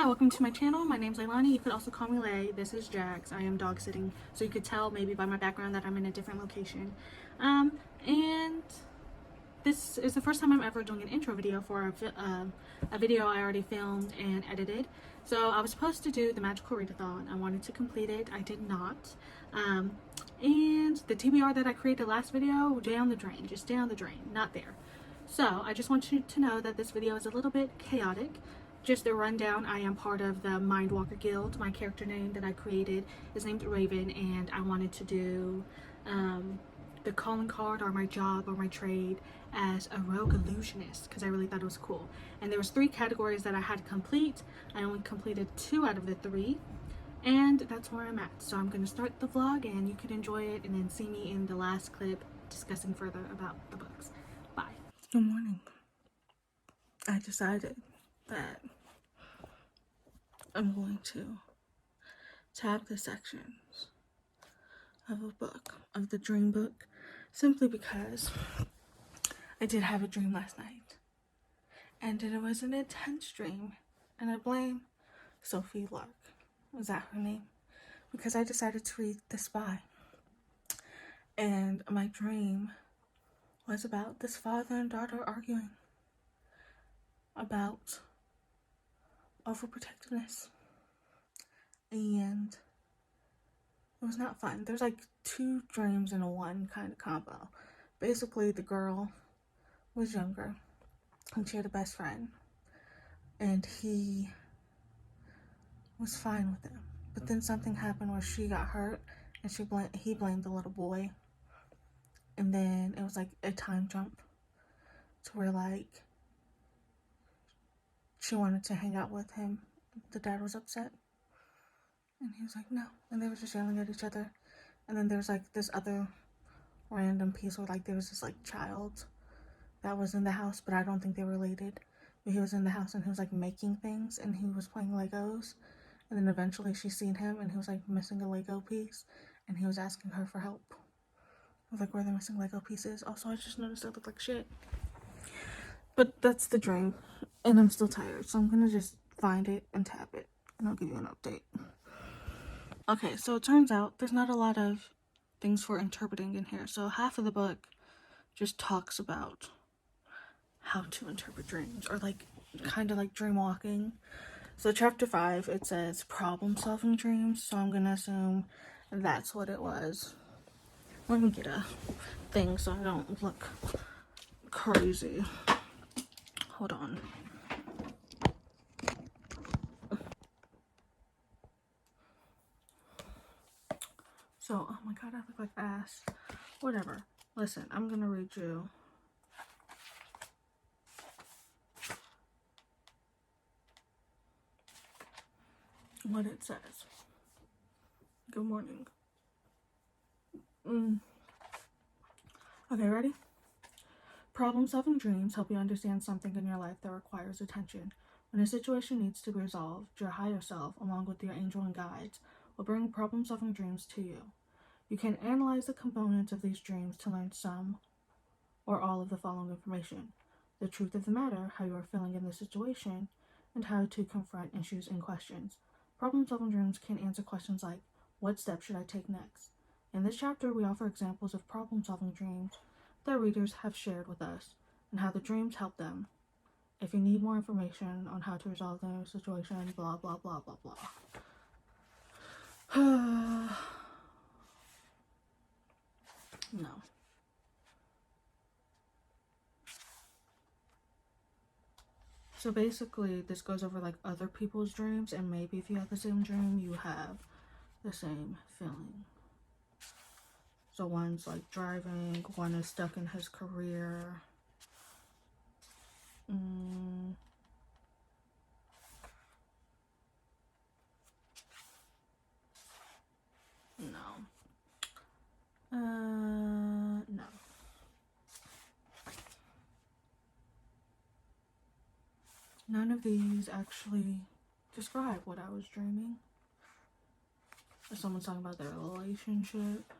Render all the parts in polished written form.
Hi, welcome to my channel. My name's Leilani. You could also call me Lay. This is Jax. I am dog sitting, so you could tell maybe by my background that I'm in a different location. And this is the first time I'm ever doing an intro video for a video I already filmed and edited. So I was supposed to do the Magical Read-a-thon. I wanted to complete it. I did not. And the TBR that I created last video, down the drain. Just down the drain. Not there. So I just want you to know that this video is a little bit chaotic. Just a rundown, I am part of the Mindwalker Guild. My character name that I created is named Raven, and I wanted to do the calling card or my job or my trade as a rogue illusionist because I really thought it was cool. And there was 3 categories that I had to complete. I only completed 2 out of the 3, and that's where I'm at. So I'm going to start the vlog and you can enjoy it and then see me in the last clip discussing further about the books. Bye. Good morning. I decided that I'm going to tab the sections of a book, of the dream book, simply because I did have a dream last night. And it was an intense dream, and I blame Sophie Lark. Was that her name? Because I decided to read The Spy. And my dream was about this father and daughter arguing about overprotectiveness, and it was not fun. There's like 2 dreams in one kind of combo. Basically, the girl was younger and she had a best friend, and he was fine with it, but then something happened where she got hurt and he blamed the little boy, and then it was like a time jump to where like she wanted to hang out with him. The dad was upset, and he was like, no. And they were just yelling at each other. And then there was like this other random piece where like there was this like child that was in the house, but I don't think they were related. But he was in the house and he was like making things and he was playing Legos. And then eventually she seen him and he was like missing a Lego piece and he was asking her for help. I was like, where are the missing Lego pieces? Also, I just noticed I look like shit. But that's the dream, and I'm still tired, so I'm gonna just find it and tap it, and I'll give you an update. Okay, so it turns out there's not a lot of things for interpreting in here. So half of the book just talks about how to interpret dreams, or like kind of like dream walking. So chapter 5, it says problem solving dreams, so I'm gonna assume that's what it was. Let me get a thing so I don't look crazy. Hold on. So, oh my god, I look like ass. Whatever. Listen, I'm gonna read you what it says. Good morning. Okay, ready? Problem-solving dreams help you understand something in your life that requires attention. When a situation needs to be resolved, your higher self, along with your angel and guides, will bring problem-solving dreams to you. You can analyze the components of these dreams to learn some or all of the following information: the truth of the matter, how you are feeling in the situation, and how to confront issues and questions. Problem-solving dreams can answer questions like, what steps should I take next? In this chapter, we offer examples of problem-solving dreams that readers have shared with us and how the dreams help them. If you need more information on how to resolve their situation, blah, blah, blah, blah, blah. No. So basically, this goes over like other people's dreams, and maybe if you have the same dream, you have the same feeling. So one's like driving, one is stuck in his career. No. No. None of these actually describe what I was dreaming. If someone's talking about their relationship,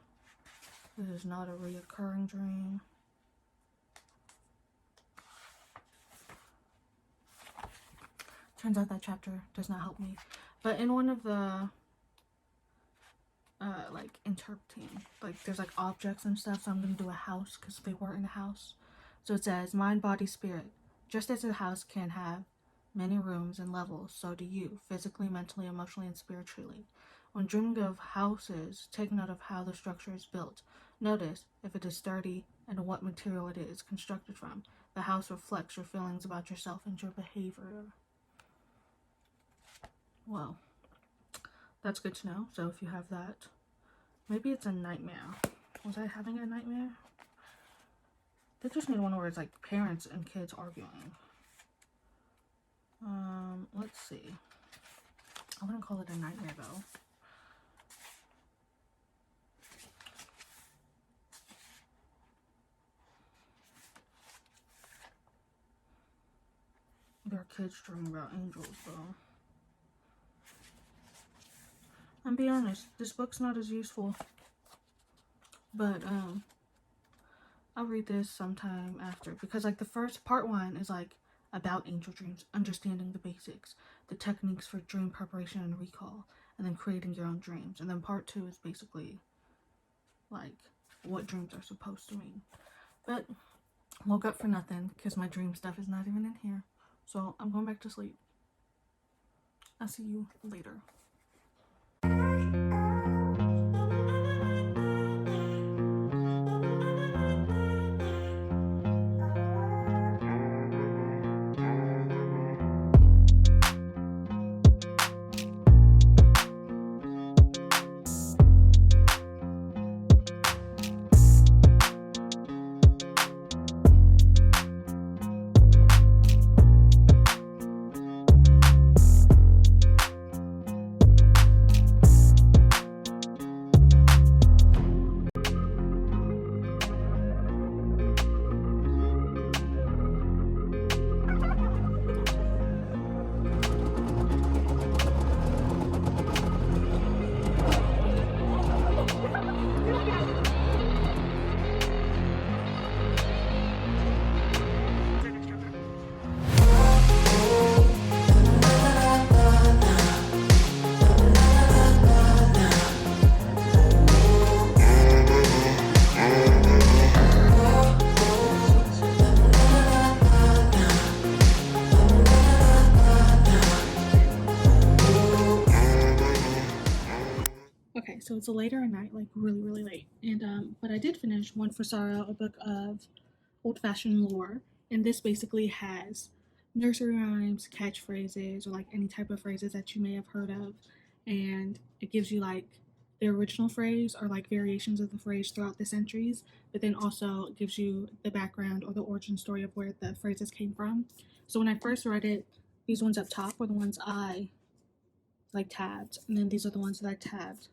this is not a reoccurring dream. turns out that chapter does not help me. But in one of the like interpreting, like there's like objects and stuff, so I'm gonna do a house because they were in a house. So it says mind, body, spirit. Just as a house can have many rooms and levels, so do you, physically, mentally, emotionally, and spiritually. When dreaming of houses, take note of how the structure is built. Notice if it is sturdy and what material it is constructed from. The house reflects your feelings about yourself and your behavior. Well, that's good to know. So if you have that, maybe it's a nightmare. Was I having a nightmare? They just need one where it's like parents and kids arguing. Let's see. I wouldn't call it a nightmare though. There are kids dreaming about angels though. And be honest, this book's not as useful. But I'll read this sometime after, because like the first part 1 is like about angel dreams, understanding the basics, the techniques for dream preparation and recall, and then creating your own dreams. And then part 2 is basically like what dreams are supposed to mean. But woke up for nothing because my dream stuff is not even in here. So I'm going back to sleep. I'll see you later. Okay, so it's a later at night, like really late, and but I did finish One for Sorrow, a book of old-fashioned lore, and this basically has nursery rhymes, catchphrases, or like any type of phrases that you may have heard of, and it gives you like the original phrase or like variations of the phrase throughout the centuries, but then also gives you the background or the origin story of where the phrases came from. So when I first read it, these ones up top were the ones I like tabbed, and then these are the ones that I tabbed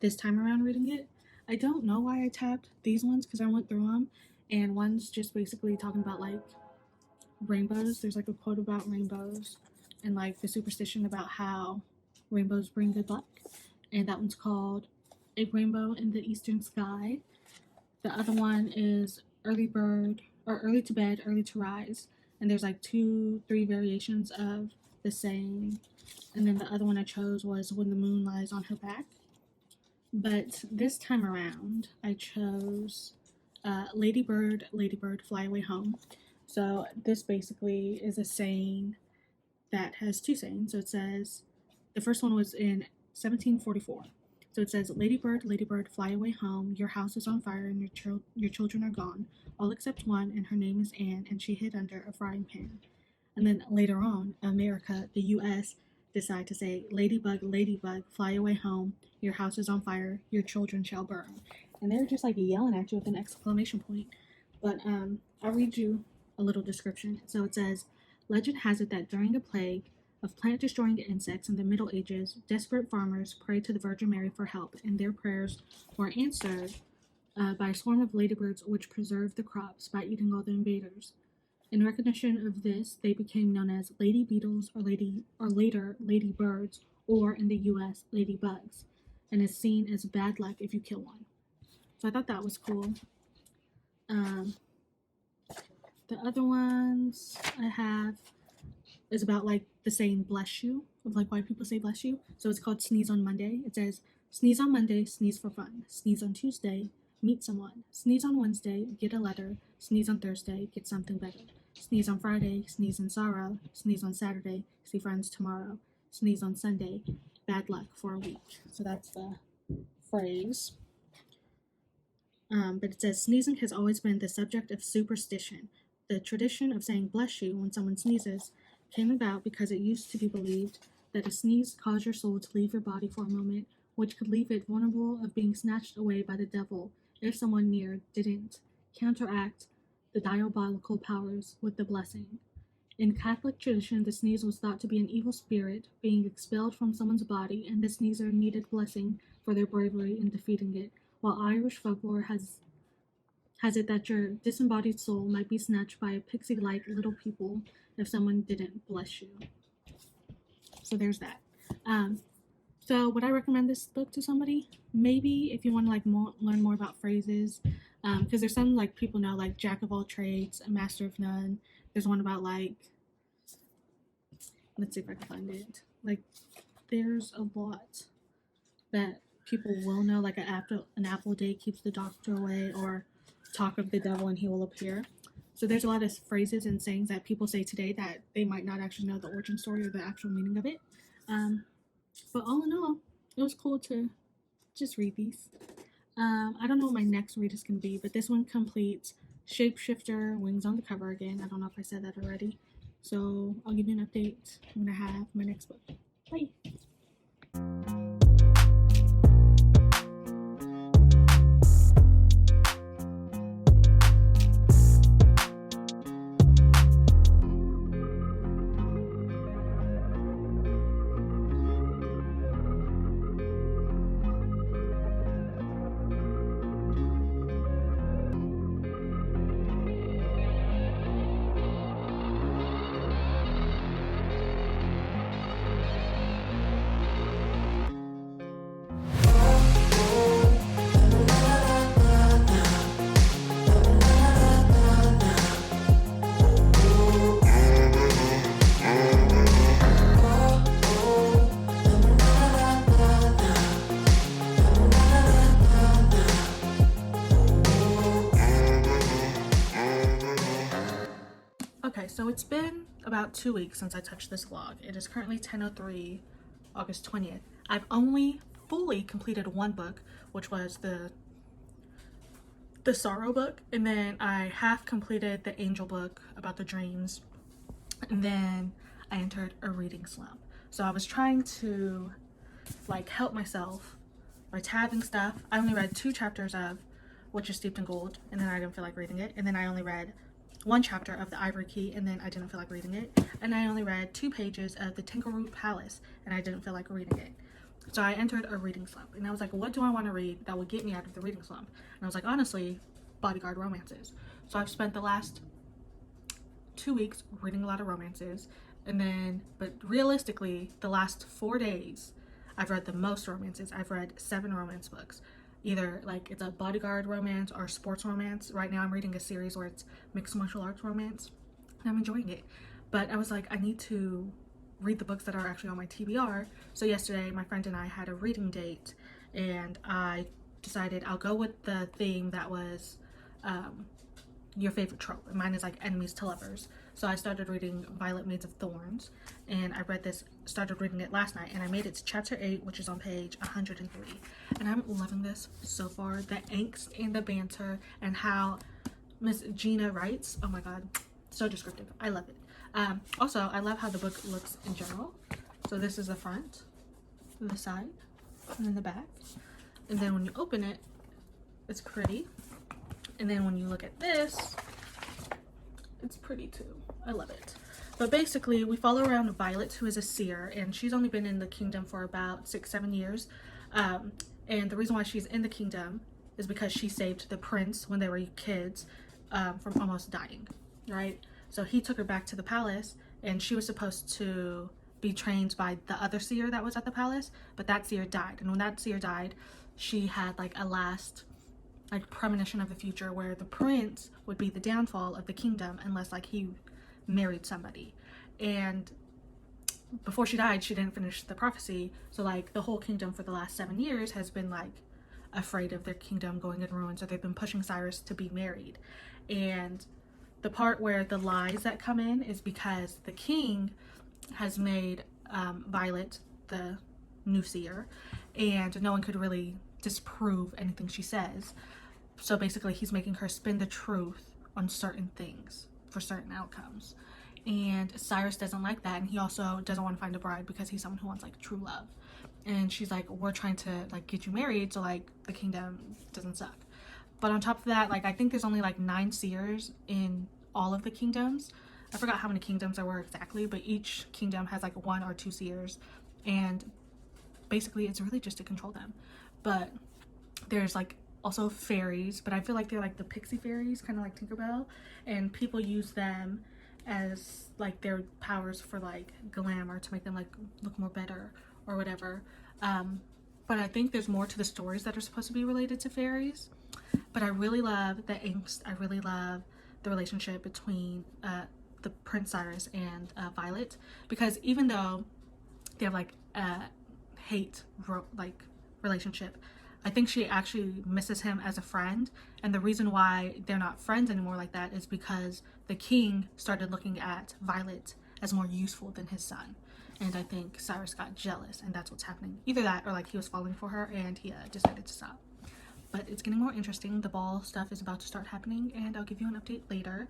this time around reading it. I don't know why I tabbed these ones because I went through them, and one's just basically talking about like rainbows. There's like a quote about rainbows and like the superstition about how rainbows bring good luck, and that one's called A Rainbow in the Eastern Sky. The other one is early bird, or early to bed, early to rise, and there's like 2-3 variations of the saying. And then the other one I chose was When the Moon Lies on Her Back. But this time around, I chose Lady Bird, Lady Bird, Fly Away Home. So this basically is a saying that has 2 sayings. So it says, the first one was in 1744. So it says, Lady Bird, fly away home. Your house is on fire and your children are gone, all except one, and her name is Anne, and she hid under a frying pan. And then later on, America, the U.S., decide to say, Ladybug, fly away home. Your house is on fire. Your children shall burn. And they're just like yelling at you with an exclamation point. But I'll read you a little description. So it says, legend has it that during a plague of plant-destroying insects in the Middle Ages, desperate farmers prayed to the Virgin Mary for help, and their prayers were answered by a swarm of ladybirds which preserved the crops by eating all the invaders. In recognition of this, they became known as lady beetles or later ladybirds, or in the U.S., ladybugs, and is seen as bad luck if you kill one. So I thought that was cool. The other ones I have is about like the saying bless you, of like why people say bless you. So it's called Sneeze on Monday. It says, sneeze on Monday, sneeze for fun. Sneeze on Tuesday, meet someone. Sneeze on Wednesday, get a letter. Sneeze on Thursday, get something better. Sneeze on Friday, sneeze in sorrow. Sneeze on Saturday, see friends tomorrow. Sneeze on Sunday, bad luck for a week. So that's the phrase. But it says, sneezing has always been the subject of superstition. The tradition of saying bless you when someone sneezes came about because it used to be believed that a sneeze caused your soul to leave your body for a moment, which could leave it vulnerable of being snatched away by the devil if someone near didn't counteract the diabolical powers with the blessing. In Catholic tradition, the sneeze was thought to be an evil spirit being expelled from someone's body, and the sneezer needed blessing for their bravery in defeating it, while Irish folklore has it that your disembodied soul might be snatched by a pixie-like little people if someone didn't bless you. So there's that. So would I recommend this book to somebody? Maybe if you want to like learn more about phrases, because there's some like people know, like jack of all trades, a master of none. There's one about like, let's see if I can find it. Like, there's a lot that people will know, like an apple a day keeps the doctor away, or talk of the devil and he will appear. So there's a lot of phrases and sayings that people say today that they might not actually know the origin story or the actual meaning of it. But all in all, it was cool to just read these. I don't know what my next read is going to be, but this one completes Shapeshifter, Wings on the Cover again. I don't know if I said that already. So I'll give you an update when I have my next book. Bye! Okay, so it's been about 2 weeks since I touched this vlog. It is currently 10:03, August 20th. I've only fully completed one book, which was the Sorrow book, and then I half completed the Angel book about the dreams, and then I entered a reading slump. So I was trying to like help myself by tabbing stuff. I only read 2 chapters of Which is Steeped in Gold, and then I didn't feel like reading it, and then I only read 1 chapter of The Ivory Key, and then I didn't feel like reading it, and I only read 2 pages of The Tinkerroot Palace, and I didn't feel like reading it. So I entered a reading slump, and I was like, what do I want to read that would get me out of the reading slump? And I was like, honestly, bodyguard romances. So I've spent the last 2 weeks reading a lot of romances, and then, but realistically, the last 4 days, I've read the most romances. I've read 7 romance books. Either like it's a bodyguard romance or sports romance. Right now I'm reading a series where it's mixed martial arts romance, and I'm enjoying it. But I was like, I need to read the books that are actually on my TBR. So yesterday my friend and I had a reading date, and I decided I'll go with the theme that was your favorite trope, and mine is like enemies to lovers. So I started reading Violet Maids of Thorns, and I started reading it last night, and I made it to chapter 8, which is on page 103, and I'm loving this so far. The angst and the banter and how Miss Gina writes, oh my god, so descriptive. I love it. Also, I love how the book looks in general. So this is the front, the side, and then the back, and then when you open it, it's pretty. And then when you look at this, it's pretty too. I love it. But basically, we follow around Violet, who is a seer, and she's only been in the kingdom for about 6-7 years. And the reason why she's in the kingdom is because she saved the prince when they were kids from almost dying, right? So he took her back to the palace, and she was supposed to be trained by the other seer that was at the palace, but that seer died. And when that seer died, she had like a last like premonition of the future where the prince would be the downfall of the kingdom unless like he married somebody. And before she died, she didn't finish the prophecy. So like the whole kingdom for the last 7 years has been like afraid of their kingdom going in ruins, or they've been pushing Cyrus to be married. And the part where the lies that come in is because the king has made Violet the new seer, and no one could really disprove anything she says. So basically he's making her spin the truth on certain things for certain outcomes. And Cyrus doesn't like that, and he also doesn't want to find a bride because he's someone who wants like true love. And she's like, we're trying to like get you married so like the kingdom doesn't suck. But on top of that, like I think there's only like 9 seers in all of the kingdoms. I forgot how many kingdoms there were exactly, but each kingdom has like 1 or 2 seers, and basically it's really just to control them. But there's like also fairies, but I feel like they're like the pixie fairies, kind of like Tinkerbell, and people use them as like their powers for like glamour to make them like look more better or whatever. But I think there's more to the stories that are supposed to be related to fairies. But I really love the angst. I really love the relationship between the Prince Cyrus and Violet, because even though they have like a hate like relationship, I think she actually misses him as a friend. And the reason why they're not friends anymore like that is because the king started looking at Violet as more useful than his son. And I think Cyrus got jealous, and that's what's happening. Either that or like he was falling for her and he decided to stop. But it's getting more interesting. The ball stuff is about to start happening, and I'll give you an update later.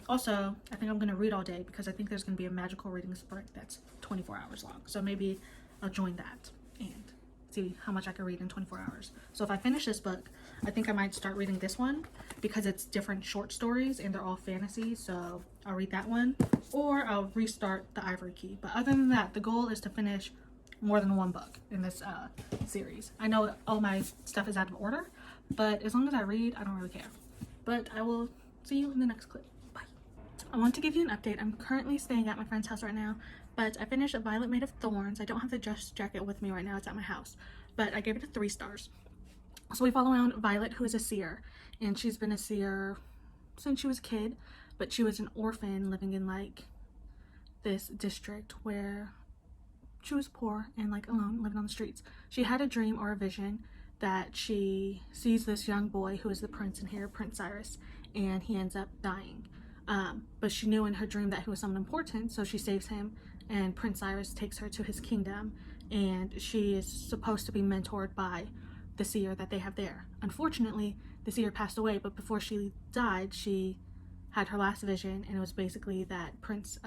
Also, I think I'm going to read all day because I think there's going to be a magical reading sprint that's 24 hours long. So maybe I'll join that and see how much I can read in 24 hours. So if I finish this book, I think I might start reading this one because it's different short stories and they're all fantasy. So I'll read that one, or I'll restart The Ivory Key. But other than that, the goal is to finish more than 1 book in this series. I know all my stuff is out of order, but as long as I read, I don't really care. But I will see you in the next clip. Bye. I want to give you an update. I'm currently staying at my friend's house right now, but I finished A Violet Made of Thorns. I don't have the dress jacket with me right now. It's at my house, but I gave it a 3 stars. So we follow around Violet, who is a seer, and she's been a seer since she was a kid, but she was an orphan living in like this district where she was poor and like alone, living on the streets. She had a dream or a vision that she sees this young boy who is the prince in here, Prince Cyrus, and he ends up dying. But she knew in her dream that he was someone important, so she saves him, and Prince Cyrus takes her to his kingdom, and she is supposed to be mentored by the seer that they have there. Unfortunately, the seer passed away, but before she died, she had her last vision, and it was basically that Prince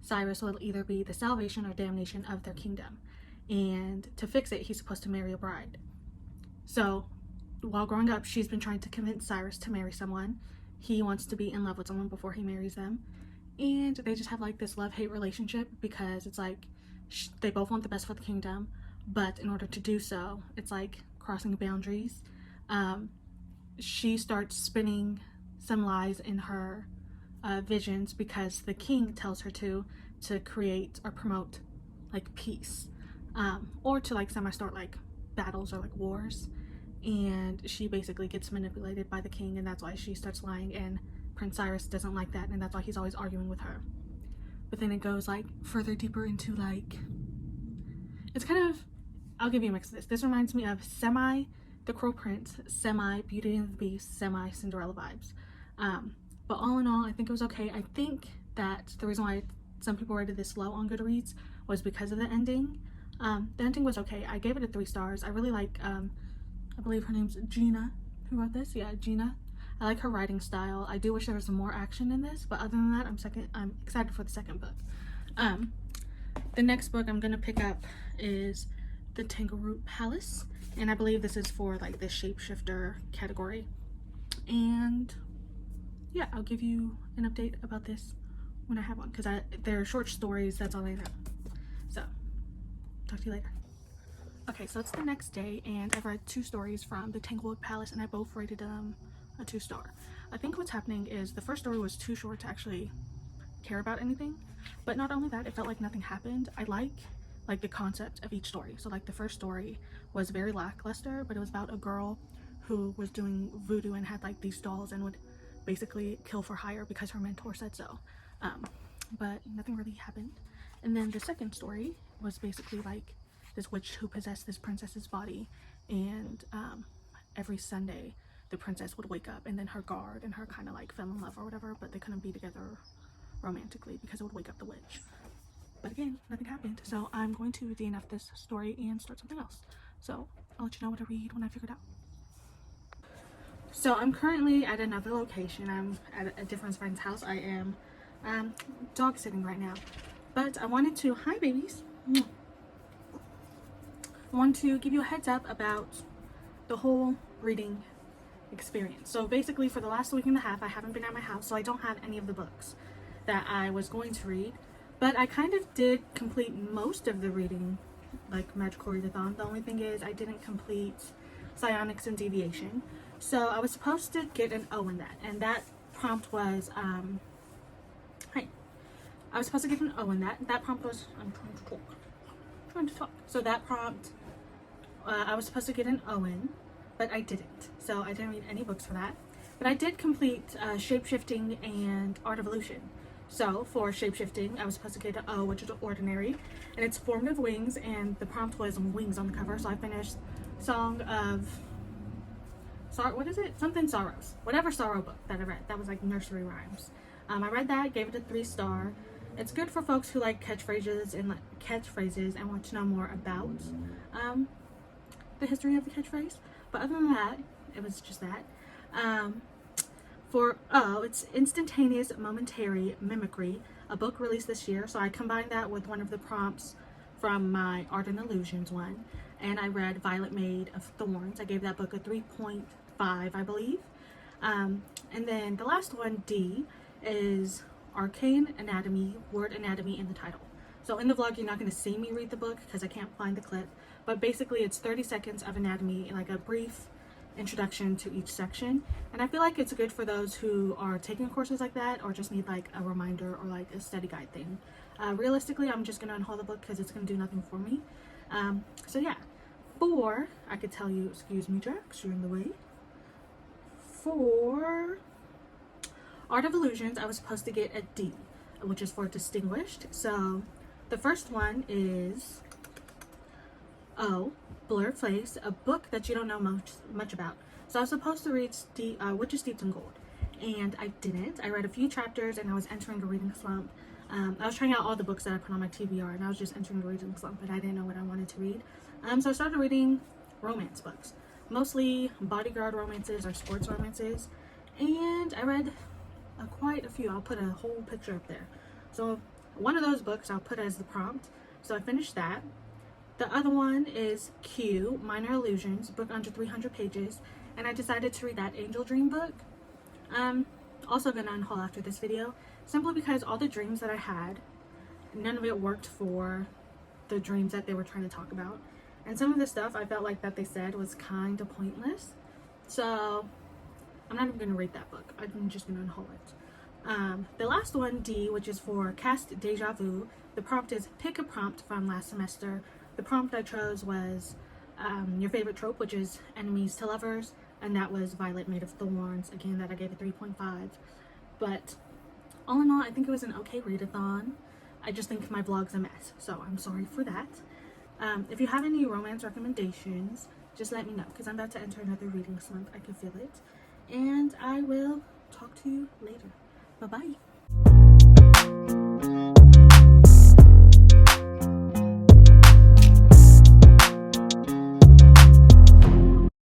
Cyrus will either be the salvation or damnation of their kingdom. And to fix it, he's supposed to marry a bride. So while growing up, she's been trying to convince Cyrus to marry someone. He wants to be in love with someone before he marries them. And they just have like this love-hate relationship because it's like they both want the best for the kingdom, but in order to do so, it's like crossing boundaries. She starts spinning some lies in her visions because the king tells her to create or promote like peace, or to like semi-start like battles or like wars. And she basically gets manipulated by the king, and that's why she starts lying, and Prince Cyrus doesn't like that, and that's why he's always arguing with her. But then it goes like further deeper into like, it's kind of, I'll give you a mix of this. This reminds me of semi The Crow Prince, semi Beauty and the Beast, semi Cinderella vibes. But all in all, I think it was okay. I think that the reason why some people rated this low on Goodreads was because of the ending. The ending was okay. I gave it a 3 stars. I really like, I believe her name's Gina who wrote this. Yeah, Gina. I like her writing style. I do wish there was some more action in this, but other than that, I'm excited for the second book. The next book I'm gonna pick up is The Tangleroot Palace, and I believe this is for like the shapeshifter category. And yeah, I'll give you an update about this when I have one, because they're short stories. That's all I know. So talk to you later. Okay, so it's the next day, and I've read 2 stories from The Tanglewood Palace, and I both rated them a 2 star. I think what's happening is the first story was too short to actually care about anything, but not only that, it felt like nothing happened. I like the concept of each story. So like the first story was very lackluster, but it was about a girl who was doing voodoo and had like these dolls and would basically kill for hire because her mentor said so. But nothing really happened. And then the second story was basically like this witch who possessed this princess's body, and every Sunday the princess would wake up and then her guard and her kind of like fell in love or whatever, but they couldn't be together romantically because it would wake up the witch. But again, nothing happened, so I'm going to DNF this story and start something else. So I'll let you know what I read when I figure it out. So I'm currently at another location. I'm at a different friend's house. I am dog sitting right now, but I wanted to, hi babies, I want to give you a heads up about the whole reading experience. So basically for the last week and a half I haven't been at my house, so I don't have any of the books that I was going to read, but I kind of did complete most of the reading, like Magical Read-a-thon. The only thing is I didn't complete Psionics and Deviation. So I was supposed to get an O in that, and that prompt was hi. I was supposed to get an O in that. That prompt was, I'm trying to talk. So that prompt, I was supposed to get an O in, but I didn't. So I didn't read any books for that. But I did complete Shapeshifting and Art of Illusion. So for Shapeshifting, I was supposed to get an O, which is ordinary, and it's Formative Wings, and the prompt was wings on the cover. So I finished Song of what is it? Something Sorrows. Whatever sorrow book that I read. That was like nursery rhymes. I read that, gave it a 3-star. It's good for folks who like catchphrases and want to know more about the history of the catchphrase. But other than that, it was just that. For O, it's Instantaneous Momentary Mimicry, a book released this year. So I combined that with one of the prompts from my Art and Illusions one, and I read Violet Made of Thorns. I gave that book a 3.5, I believe. And then the last one, D, is Arcane Anatomy, Word Anatomy in the title. So in the vlog you're not going to see me read the book because I can't find the clip, but basically it's 30 seconds of anatomy, like a brief introduction to each section, and I feel like it's good for those who are taking courses like that or just need like a reminder or like a study guide thing. Realistically, I'm just going to unhaul the book because it's going to do nothing for me. So yeah, for, I could tell you, excuse me Jax, you're in the way. For Art of Illusions, I was supposed to get a D, which is for Distinguished. So the first one is O, Blurred Face, a book that you don't know much about. So I was supposed to read Witches Steeped in Gold, and I didn't. I read a few chapters and I was entering a reading slump. I was trying out all the books that I put on my TBR, and I was just entering a reading slump, but I didn't know what I wanted to read. So I started reading romance books, mostly bodyguard romances or sports romances, and I read quite a few. I'll put a whole picture up there. So one of those books I'll put as the prompt. So I finished that. The other one is Q, Minor Illusions, book under 300 pages, and I decided to read that Angel Dream book. Also gonna unhaul after this video, simply because all the dreams that I had, none of it worked for the dreams that they were trying to talk about, and some of the stuff I felt like that they said was kind of pointless. So I'm not even gonna read that book. I'm just gonna unhaul it. The last one, D, which is for Cast Deja Vu. The prompt is pick a prompt from last semester. The prompt I chose was your favorite trope, which is enemies to lovers, and that was Violet Made of Thorns. Again, that I gave a 3.5. But all in all, I think it was an okay readathon. I just think my vlog's a mess, so I'm sorry for that. If you have any romance recommendations, just let me know, because I'm about to enter another reading slump. I can feel it. And I will talk to you later. Bye-bye.